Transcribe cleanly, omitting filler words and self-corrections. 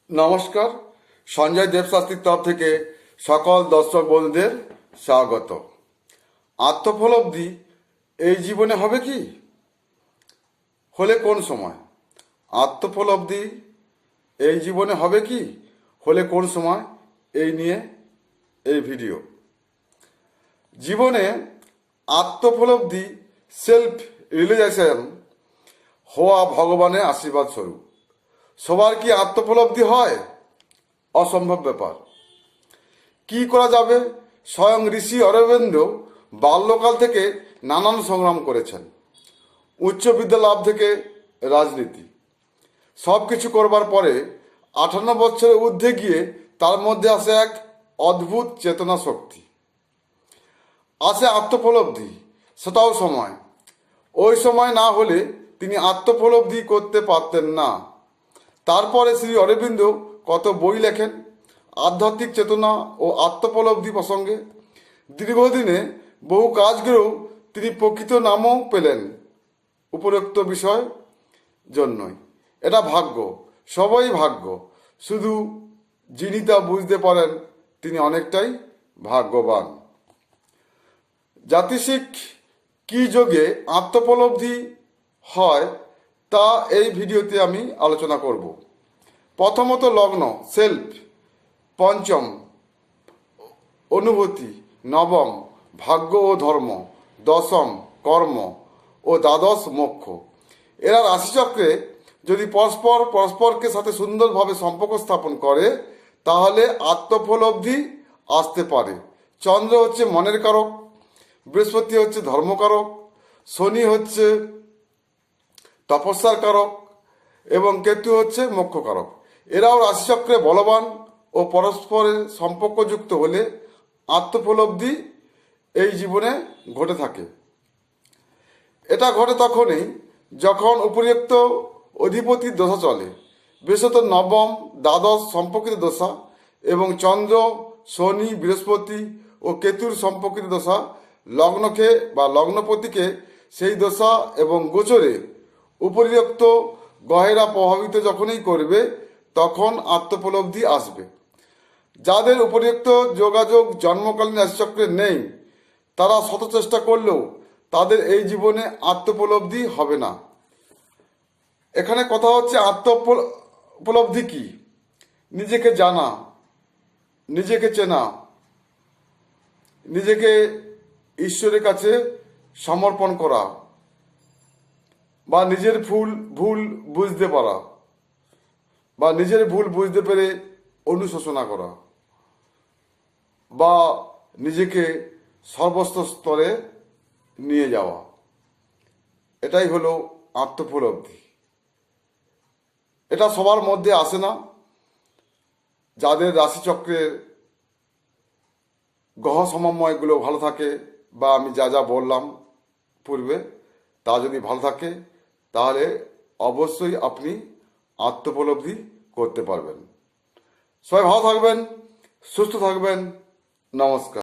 নমস্কার। সঞ্জয় দেবশাস্ত্রীর তরফ থেকে সকল দর্শক বন্ধুদের স্বাগত। আত্মোপলব্ধি এই জীবনে হবে কি, হলে কোন সময়? আত্মোপলব্ধি এই জীবনে হবে কি, হলে কোন সময়, এই নিয়ে এই ভিডিও। জীবনে আত্মোপলব্ধি, সেলফ রিয়েলাইজেশন হওয়া ভগবানের আশীর্বাদ স্বরূপ। সবার কি আত্মোপলব্ধি হয়? অসম্ভব ব্যাপার। কি করা যাবে? স্বয়ং ঋষি অরবিন্দ বাল্যকাল থেকে নানান সংগ্রাম করেছেন। উচ্চ বিদ্যা লাভ থেকে রাজনীতি, সব কিছু করবার পরে 58 বছরের ঊর্ধ্বে গিয়ে তার মধ্যে আসে এক অদ্ভুত চেতনা শক্তি, আসে আত্মোপলব্ধি। সেটাও সময়, ওই সময় না হলে তিনি আত্মোপলব্ধি করতে পারতেন না। তারপরে শ্রী অরবিন্দ কত বই লেখেন আধ্যাত্মিক চেতনা ও আত্মোপলব্ধি প্রসঙ্গে। দীর্ঘদিনে বহু কাজগুলো তিনি প্রকৃত নামও পেলেন উপরোক্ত বিষয় জন্যই। এটা ভাগ্য, সবই ভাগ্য। শুধু যিনি তা বুঝতে পারেন তিনি অনেকটাই ভাগ্যবান। জাতিসিক কি যোগে আত্মোপলব্ধি হয় তা এই ভিডিওতে আমি আলোচনা করব। প্রথমত লগ্ন, সেলফ, পঞ্চম অনুভূতি, নবম ভাগ্য ও ধর্ম, দশম কর্ম ও দ্বাদশ মোক্ষ। এরা রাশিচক্রে যদি পরস্পরকে সাথে সুন্দরভাবে সম্পর্ক স্থাপন করে তাহলে আত্মোপলব্ধি আসতে পারে। চন্দ্র হচ্ছে মনের কারক, বৃহস্পতি হচ্ছে ধর্মকারক, শনি হচ্ছে তপস্যার কারক এবং কেতু হচ্ছে মোক্ষকারক। এরাও রাশিচক্রে বলবান ও পরস্পরের সম্পর্কযুক্ত হলে আত্মোপলব্ধি এই জীবনে ঘটে থাকে। এটা ঘটে তখনই যখন উপরিউক্ত অধিপতির দশা চলে, বিশেষত নবম দ্বাদশ সম্পর্কিত দশা এবং চন্দ্র, শনি, বৃহস্পতি ও কেতুর সম্পর্কিত দশা লগ্নকে বা লগ্নপতিকে সেই দশা এবং গোচরে উপরিউক্ত গ্রহেরা প্রভাবিত যখনই করবে তখন আত্মোপলব্ধি আসবে। যাদের উপরিউক্ত যোগাযোগ জন্মকালীন রাশিচক্রে নেই তারা শত চেষ্টা করলেও তাদের এই জীবনে আত্মোপলব্ধি হবে না। এখানে কথা হচ্ছে আত্মোপলব্ধি কি? নিজেকে জানা, নিজেকে চেনা, নিজেকে ঈশ্বরের কাছে সমর্পণ করা, বা নিজের ভুল বুঝতে পারা, বা নিজের ভুল বুঝতে পেরে অনুশোচনা করা, বা নিজেকে সর্বস্ত স্তরে নিয়ে যাওয়া, এটাই হলো আত্মোপলব্ধি। এটা সবার মধ্যে আসে না। যাদের রাশিচক্রের গ্রহ সমন্বয়গুলো ভালো থাকে বা আমি যা যা বললাম পূর্বে তা যদি ভালো থাকে তাহলে অবশ্যই আপনি আত্মোপলব্ধি করতে পারবেন। সবাই ভালো থাকবেন, সুস্থ থাকবেন। নমস্কার।